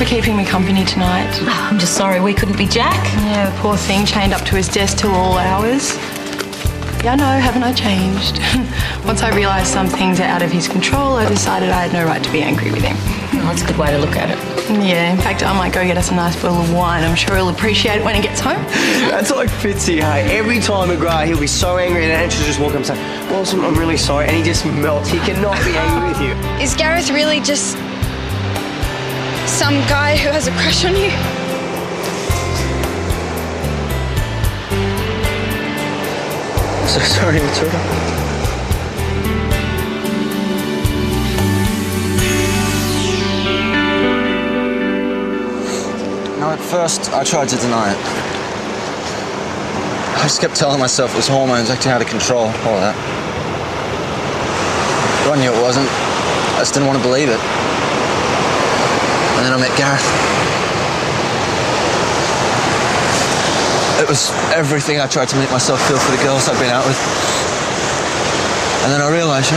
for keeping me company tonight. Oh, I'm just sorry we couldn't be Jack. Yeah, poor thing, chained up to his desk till all hours. Yeah, I know, haven't I changed? Once I realised some things are out of his control, I decided I had no right to be angry with him. Oh, that's a good way to look at it. Yeah, in fact, I might go get us a nice bottle of wine. I'm sure he'll appreciate it when he gets home. That's like Fitzy, hey. Every time McGrath, he'll be so angry and Ange will just walk up and say, Wilson, I'm really sorry, and he just melts. He cannot be angry with you. Is Gareth really just some guy who has a crush on you? So sorry, Matilda. No, at first I tried to deny it. I just kept telling myself it was hormones acting out of control, all that. But I knew it wasn't. I just didn't want to believe it. And then I met Gareth. It was everything I tried to make myself feel for the girls I'd been out with. And then I realised,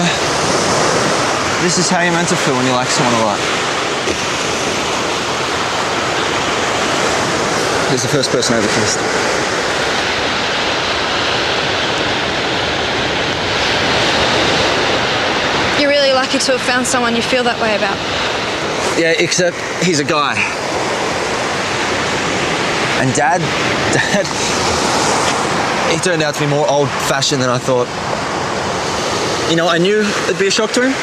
this is how you're meant to feel when you like someone a lot. He's the first person I ever kissed. You're really lucky to have found someone you feel that way about. Yeah, except he's a guy. And Dad, he turned out to be more old-fashioned than I thought. You know, I knew it'd be a shock to him,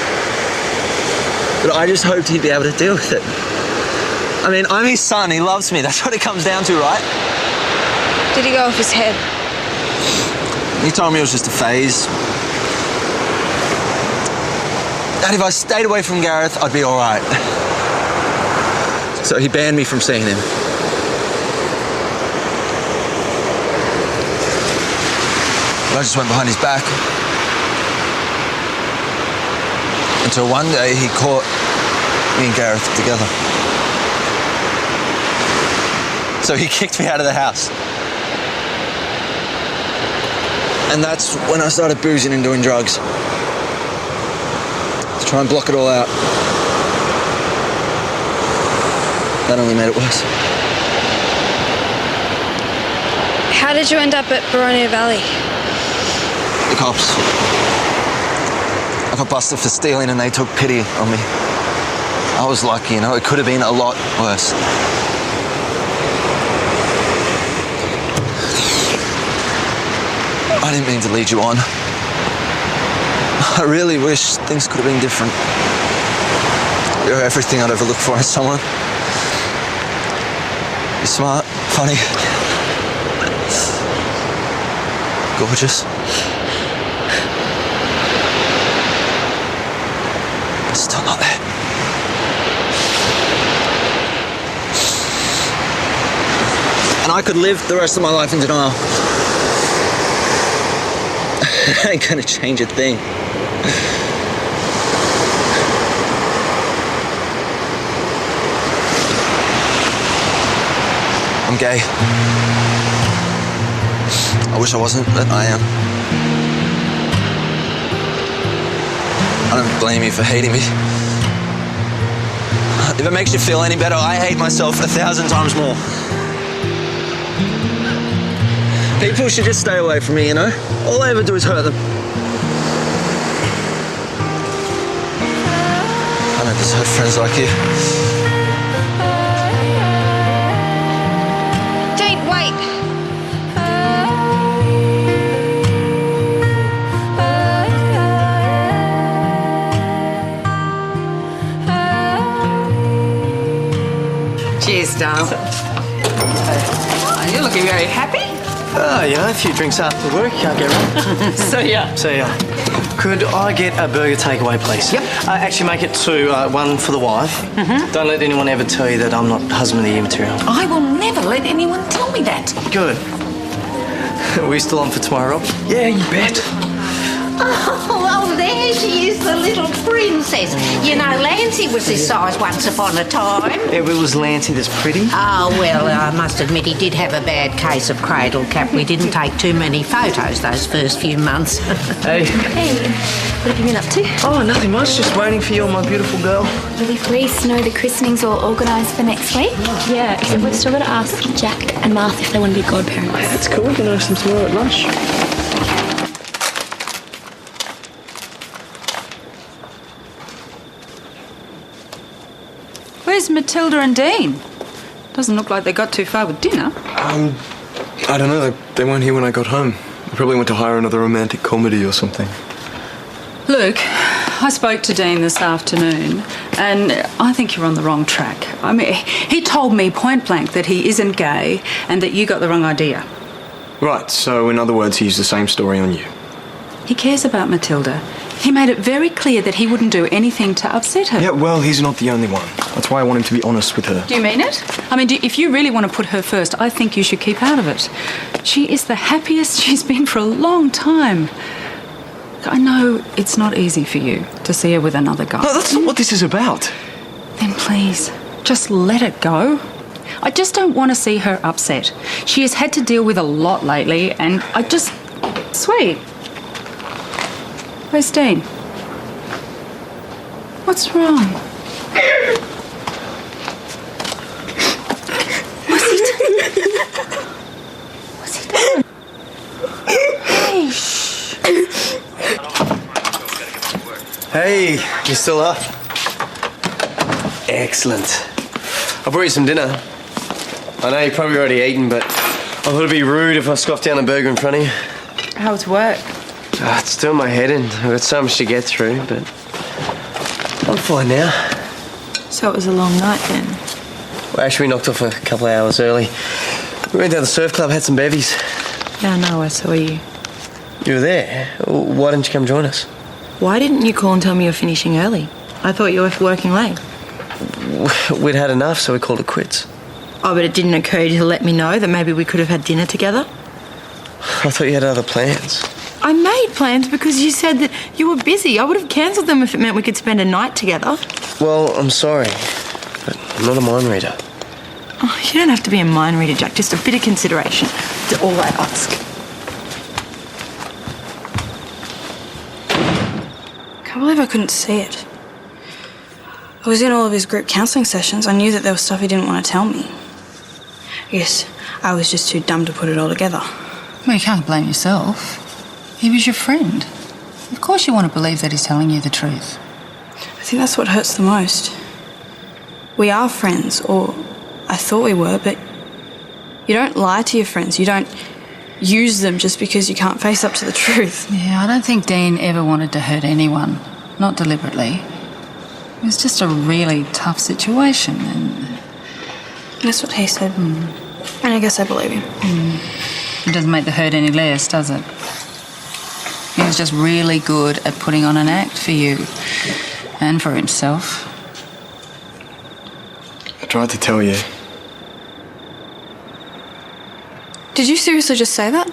but I just hoped he'd be able to deal with it. I mean, I'm his son, he loves me, that's what it comes down to, right? Did he go off his head? He told me it was just a phase. That if I stayed away from Gareth, I'd be all right. So he banned me from seeing him. But I just went behind his back. Until one day he caught me and Gareth together. So he kicked me out of the house. And that's when I started boozing and doing drugs. To try and block it all out. That only made it worse. How did you end up at Boronia Valley? The cops. I got busted for stealing and they took pity on me. I was lucky, you know, it could have been a lot worse. I didn't mean to lead you on. I really wish things could have been different. You're everything I'd ever look for in someone. You're smart, funny, gorgeous. Still not there. And I could live the rest of my life in denial. I ain't gonna change a thing. I'm gay. I wish I wasn't, but I am. I don't blame you for hating me. If it makes you feel any better, I hate myself 1,000 times more. People should just stay away from me, you know? All I ever do is hurt them. I don't deserve friends like you. Dane, wait! Cheers, darling. Oh, you're looking very happy. Oh, you know, a few drinks after work, can't get wrong. See ya. So, could I get a burger takeaway, please? Yep. Actually, make it two, one for the wife. Mm-hmm. Don't let anyone ever tell you that I'm not husband of the year material. I will never let anyone tell me that. Good. Are we still on for tomorrow, Rob? Yeah, you bet. Oh, there she is, the little princess. You know, Lancy was this size once upon a time. It was Lancy that's pretty. Oh, well, I must admit he did have a bad case of cradle cap. We didn't take too many photos those first few months. Hey. Hey, what have you been up to? Oh, nothing much. Just waiting for you and my beautiful girl. Will the police know the christening's all organised for next week? Yeah, except we're still going to ask Jack and Martha if they want to be godparents. That's cool. We can ask them tomorrow at lunch. Where's Matilda and Dean? Doesn't look like they got too far with dinner. I don't know. They weren't here when I got home. They probably went to hire another romantic comedy or something. Luke, I spoke to Dean this afternoon, and I think you're on the wrong track. I mean, he told me point blank that he isn't gay and that you got the wrong idea. Right, so in other words, he used the same story on you. He cares about Matilda. He made it very clear that he wouldn't do anything to upset her. Yeah, well, he's not the only one. That's why I want him to be honest with her. Do you mean it? I mean, if you really want to put her first, I think you should keep out of it. She is the happiest she's been for a long time. I know it's not easy for you to see her with another guy. No, that's not what this is about. Then please, just let it go. I just don't want to see her upset. She has had to deal with a lot lately, and I just... Sweet. Where's Dean? What's wrong? What's he doing? What's he doing? Hey, shh. Hey, you still up? Excellent. I brought you some dinner. I know you've probably already eaten, but I thought it'd be rude if I scoffed down a burger in front of you. How's work? It's doing my head in. I've got so much to get through, but I'm fine now. So it was a long night then? Well, actually, we knocked off a couple of hours early. We went down to the surf club, had some bevies. Yeah, no, I saw you. You were there? Why didn't you come join us? Why didn't you call and tell me you're finishing early? I thought you were working late. We'd had enough, so we called it quits. Oh, but it didn't occur to you to let me know that maybe we could have had dinner together? I thought you had other plans. I made plans because you said that you were busy. I would have cancelled them if it meant we could spend a night together. Well, I'm sorry, but I'm not a mind reader. Oh, you don't have to be a mind reader, Jack. Just a bit of consideration. That's all I ask. I can't believe I couldn't see it. I was in all of his group counselling sessions. I knew that there was stuff he didn't want to tell me. I guess I was just too dumb to put it all together. Well, you can't blame yourself. He was your friend. Of course you want to believe that he's telling you the truth. I think that's what hurts the most. We are friends, or I thought we were, but you don't lie to your friends. You don't use them just because you can't face up to the truth. Yeah, I don't think Dean ever wanted to hurt anyone. Not deliberately. It was just a really tough situation, and... That's what he said. And I guess I believe him. It doesn't make the hurt any less, does it? He was just really good at putting on an act for you and for himself. I tried to tell you. Did you seriously just say that?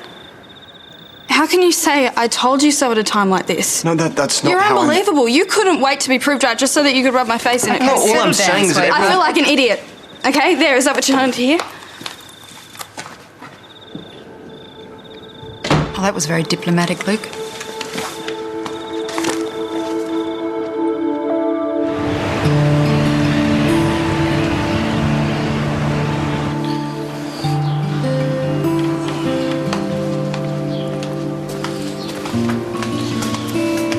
How can you say I told you so at a time like this? No, that's not You're how unbelievable. You couldn't wait to be proved right just so that you could rub my face in it. No, all I'm Settle down, saying is that sweetheart. I feel like an idiot. Okay, there, is that what you wanted to hear? Oh, that was very diplomatic, Luke.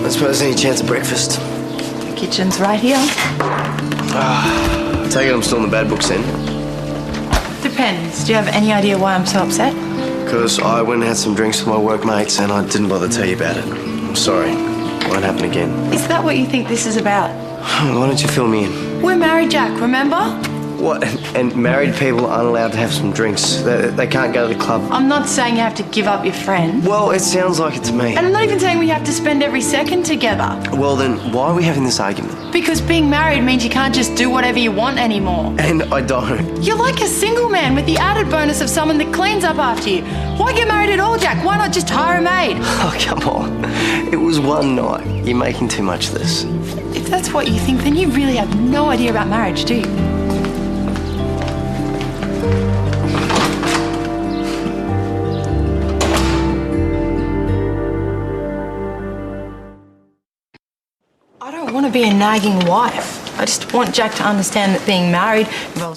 I suppose any chance of breakfast? The kitchen's right here. I take it I'm still in the bad books then. Depends. Do you have any idea why I'm so upset? Because I went and had some drinks with my workmates and I didn't bother to tell you about it. I'm sorry. Won't happen again. Is that what you think this is about? Why don't you fill me in? We're married, Jack, remember? What? And married people aren't allowed to have some drinks. They can't go to the club. I'm not saying you have to give up your friend. Well, it sounds like it to me. And I'm not even saying we have to spend every second together. Well, then why are we having this argument? Because being married means you can't just do whatever you want anymore. And I don't. You're like a single man with the added bonus of someone that cleans up after you. Why get married at all, Jack? Why not just hire a maid? Oh, come on. It was one night. You're making too much of this. If that's what you think, then you really have no idea about marriage, do you? I don't want to be a nagging wife. I just want Jack to understand that being married involves